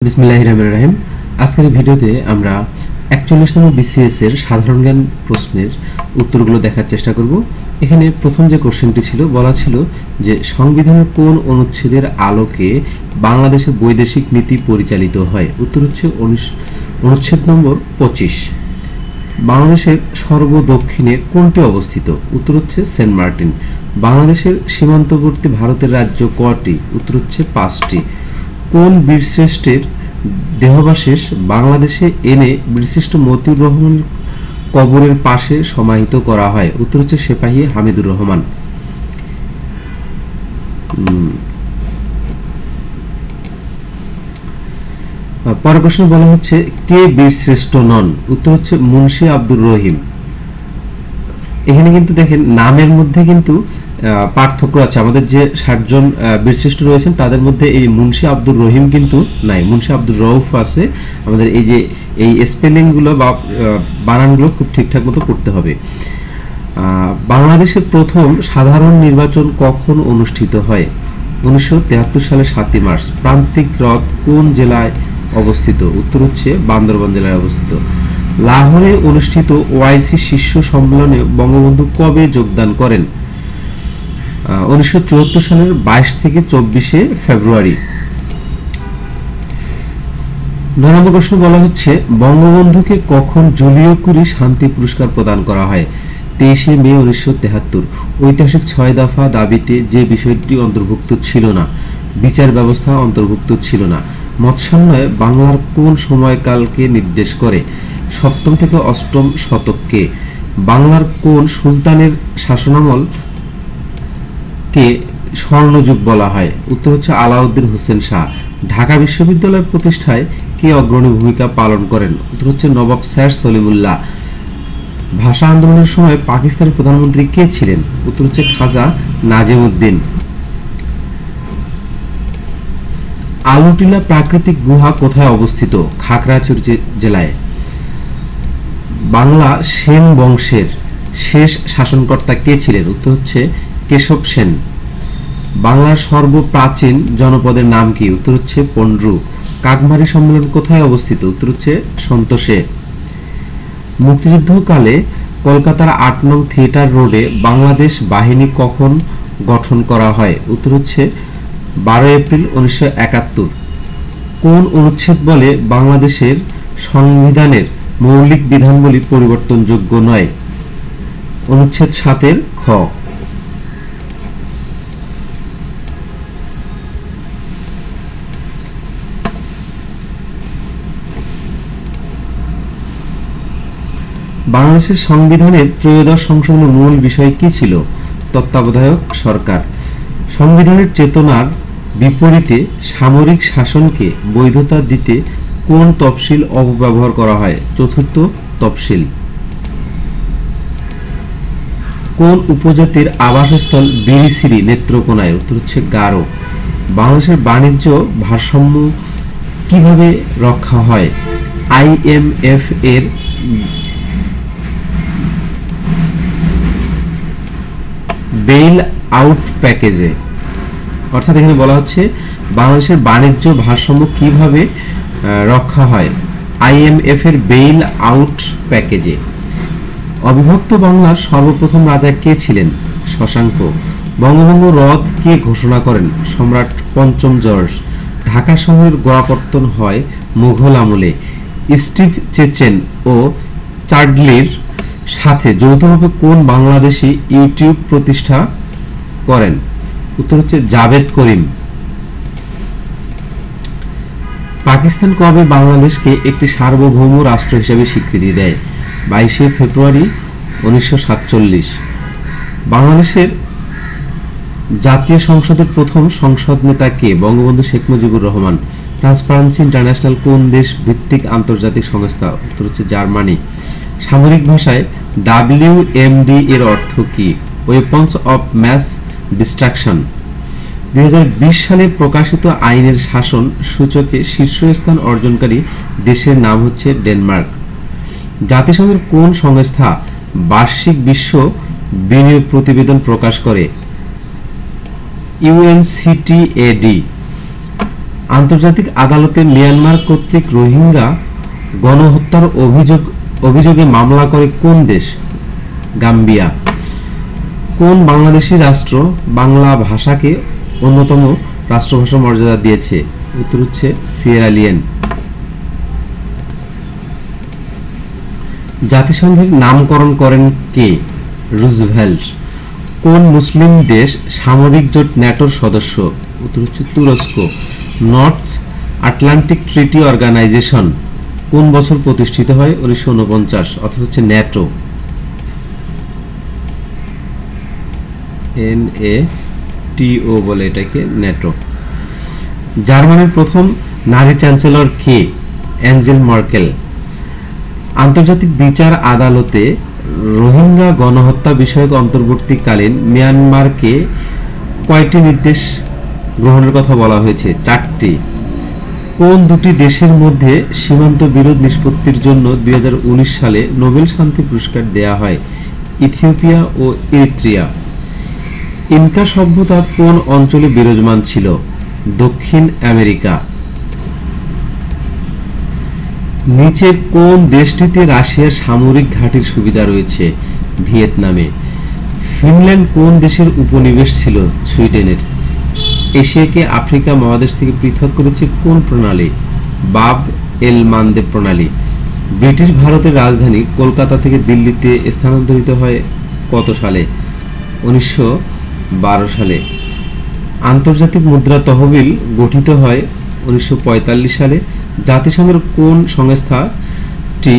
বিসমিল্লাহির রহমানির রহিম। আজকের ভিডিওতে আমরা ৪১তম বিসিএস এর সাধারণ জ্ঞান প্রশ্নের উত্তরগুলো দেখার চেষ্টা করব। এখানে প্রথম যে কোশ্চেনটি ছিল, বলা ছিল যে সংবিধানের কোন অনুচ্ছেদের আলোকে বাংলাদেশের বৈদেশিক নীতি পরিচালিত হয়। উত্তর হচ্ছে অনুচ্ছেদ নম্বর ২৫। বাংলাদেশের সর্বদক্ষিণে কোনটি অবস্থিত? উত্তর হচ্ছে সেন্ট মার্টিন। বাংলাদেশের সীমান্তবর্তী ভারতের রাজ্য কয়টি? উত্তর হচ্ছে ৫টি। কোন বীরশ্রেষ্ঠের দেহাবশেষ বাংলাদেশে এনে বীরশ্রেষ্ঠ মতিউর রহমানের কবরের পাশে সমাহিত করা হয়? উত্তর হচ্ছে সেপাহী হামিদুর রহমান। পরের প্রশ্ন বলা হচ্ছে কে বীরশ্রেষ্ঠ নন? উত্তর হচ্ছে মুন্সি আব্দুর রহিম। এখানে কিন্তু দেখেন নামের মধ্যে কিন্তু পার্থক্য আছে। আমাদের যে ৬০ জন বীরশ্রেষ্ঠ রয়েছেন তাদের মধ্যে এই মুন্সি আব্দুর রহিম কিন্তু নাই, মুন্সি আব্দুর রউফ আছে। আমাদের এই যে এই স্পেলিংগুলো বা বানানগুলো খুব ঠিকঠাক মতো করতে হবে। বাংলাদেশের প্রথম সাধারণ নির্বাচন কখন অনুষ্ঠিত হয়? ১৯৭৩ সালের ৭ই মার্চ। প্রান্তিক হ্রদ কোন জেলায় অবস্থিত? উত্তর হচ্ছে বান্দরবান জেলায় অবস্থিত। লাহোরে অনুষ্ঠিত ওআইসি শীর্ষ সম্মেলনে বঙ্গবন্ধু কবে যোগদান করেন? ১৯৭৪ সালের ২২ থেকে ২৪শে ফেব্রুয়ারি। ৯ নম্বর প্রশ্ন বলা হচ্ছে বঙ্গবন্ধুকে কখন জুলিও কুরি শান্তি পুরস্কার প্রদান করা হয়? ২৩শে মে ১৯৭৩। ঐতিহাসিক ৬ দফা দাবিতে যে বিষয়টি অন্তর্ভুক্ত ছিল না? বিচার ব্যবস্থা অন্তর্ভুক্ত ছিল না। মৎস্যান্বয় বাংলার কোন সময়কালকে নির্দেশ করে? ৭ম থেকে ৮ম শতককে। বাংলার কোন সুলতানের শাসনামল কে স্বর্ণযুগ বলা হয়? উত্তর হচ্ছে আলাউদ্দিন হোসেন শাহ। ঢাকা বিশ্ববিদ্যালয় প্রতিষ্ঠায় কে অগ্রণী ভূমিকা পালন করেন? উত্তর হচ্ছে নবাব স্যার সলিমুল্লাহ। ভাষা আন্দোলনের সময় পাকিস্তানের প্রধানমন্ত্রী কে ছিলেন? উত্তর হচ্ছে খাজা নাজিমউদ্দিন। আলুটিলা প্রাকৃতিক গুহা কোথায় অবস্থিত? খাগড়াছড়ি জেলায়। বাংলা সেন বংশের শেষ শাসনকর্তা কে ছিলেন? উত্তর হচ্ছে কেশব সেন। বাংলার সর্বপ্রাচীন জনপদের নাম কি? উত্তর হচ্ছে পন্ড্রু। কাকমারি সম্মেলন কোথায় অবস্থিত? উত্তর হচ্ছে সন্তোষে। মুক্তিযুদ্ধকালে কলকাতার ৮ নং থিয়েটার রোডে বাংলাদেশ বাহিনী কখন গঠন করা হয়? উত্তর হচ্ছে ১২ এপ্রিল ১৯৭১। কোন অনুচ্ছেদ বলে বাংলাদেশের সংবিধানের মৌলিক বিধানবলী পরিবর্তনযোগ্য নয়? অনুচ্ছেদ ৭-এর খ। বাংলাদেশের সংবিধানের ত্রয়োদশ সংশোধনের মূল বিষয় কি ছিল? তত্ত্বাবধায়ক সরকার। সংবিধানের চেতনার বিপরীতে সামরিক শাসনকে বৈধতা দিতে কোন তফসিল অপব্যবহার করা হয়? চতুর্থ তফসিল। কোন উপজাতির আবাসস্থল বিরিশিরি নেত্রকোনায়? উত্তর হচ্ছে গারো। বাংলাদেশের বাণিজ্য ভারসাম্য কিভাবে রক্ষা হয়? আইএমএফ এর বেইল আউট প্যাকেজে। অর্থাৎ এখানে বলা হচ্ছে বাংলাদেশের বাণিজ্য ভারসাম্য কিভাবে রক্ষা হয়? আইএমএফ এর বেইল আউট প্যাকেজে। অবিভক্ত বাংলার সর্বপ্রথম রাজা কে ছিলেন? শশাঙ্ক। বঙ্গভঙ্গ রদ কে ঘোষণা করেন? সম্রাট পঞ্চম জর্জ। ঢাকা শহরের গোড়াপত্তন হয় মুঘল আমলে। স্টিভ চেচেন ও চার্ডলির সাথে যৌথভাবে কোন বাংলাদেশি ইউটিউব প্রতিষ্ঠা করেন? উত্তর হচ্ছে জাভেদ করিম। পাকিস্তান কবে বাংলাদেশকে একটি সার্বভৌম রাষ্ট্র হিসেবে স্বীকৃতি দেয়? ২২শে ফেব্রুয়ারি ১৯৪৭। বাংলাদেশের জাতীয় সংসদের প্রথম সংসদ নেতা কে? বঙ্গবন্ধু শেখ মুজিবুর রহমান। ট্রান্সপারেন্সি ইন্টারন্যাশনাল কোন দেশ ভিত্তিক আন্তর্জাতিক সংস্থা? উত্তর হচ্ছে জার্মানি। সামরিক ভাষায় WMD এর অর্থ কি? Weapons of mass destruction. ২০২০ সালে প্রকাশিত আইনের শাসন সূচকে শীর্ষস্থান অর্জনকারী দেশের নাম হচ্ছে ডেনমার্ক। জাতিসংঘের কোন সংস্থা বার্ষিক বিশ্ব বিনিয়োগ প্রতিবেদন প্রকাশ করে? UNCTAD। আন্তর্জাতিক আদালতে মিয়ানমার কর্তৃক রোহিঙ্গা গণহত্যার অভিযোগে মামলা করে কোন দেশ? গাম্বিয়া। কোন বাংলাদেশী রাষ্ট্র বাংলা ভাষাকে অন্যতম রাষ্ট্রভাষার মর্যাদা দিয়েছে? উত্তর হচ্ছে সিয়েরা লিওন। জাতিসংঘের নামকরণ করেন কে? রুজভেল্ট। কোন মুসলিম দেশ সামরিক জোট ন্যাটোর সদস্য? উত্তর হচ্ছে তুরস্ক। নর্থ আটলান্টিক ট্রিটি অর্গানাইজেশন কোন বছর প্রতিষ্ঠিত হয়? 1949, অর্থাৎ হচ্ছে ন্যাটো। NATO বলে এটাকে, ন্যাটো। জার্মানির প্রথম নারী চ্যান্সেলর কে? Angela Merkel. আন্তর্জাতিক বিচার আদালতে রোহিঙ্গা গণহত্যা বিষয়ক অন্তর্বর্তীকালীন মিয়ানমারকে কয়টি নির্দেশ গ্রহণের কথা বলা হয়েছে? 4টি। কোন দুটি দেশের মধ্যে সীমান্ত বিরোধ নিষ্পত্তির জন্য 2019 সালে নোবেল শান্তি পুরস্কার দেয়া হয়? ইথিওপিয়া ও এরিত্রিয়া। ইনকা সভ্যতা কোন অঞ্চলে বিরাজমান ছিল? দক্ষিণ আমেরিকা। নিচের কোন দেশটিতে রাশিয়ার সামরিক ঘাঁটির সুবিধা রয়েছে? ভিয়েতনামে। ফিনল্যান্ড কোন দেশের উপনিবেশ ছিল? সুইডেনের। এশিয়াকে আফ্রিকা মহাদেশ থেকে পৃথক করেছে কোন প্রণালী? বাব এল মানদেব প্রণালী। ব্রিটিশ ভারতের রাজধানী কলকাতা থেকে দিল্লিতে স্থানান্তরিত হয় কত সালে? 1912 সালে। আন্তর্জাতিক মুদ্রা তহবিল গঠিত হয় 1945 সালে। জাতিসংঘের কোন সংস্থাটি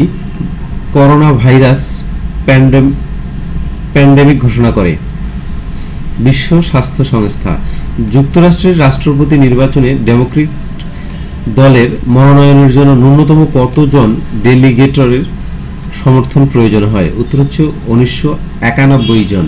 করোনা ভাইরাস প্যান্ডেমিক ঘোষণা করে? বিশ্ব স্বাস্থ্য সংস্থা। যুক্তরাষ্ট্রের রাষ্ট্রপতি নির্বাচনে ডেমোক্র্যাট দলের মনোনয়নের জন্য ন্যূনতম কতজন ডেলিগেটরের সমর্থন প্রয়োজন হয়? উত্তর হচ্ছে 1991 জন।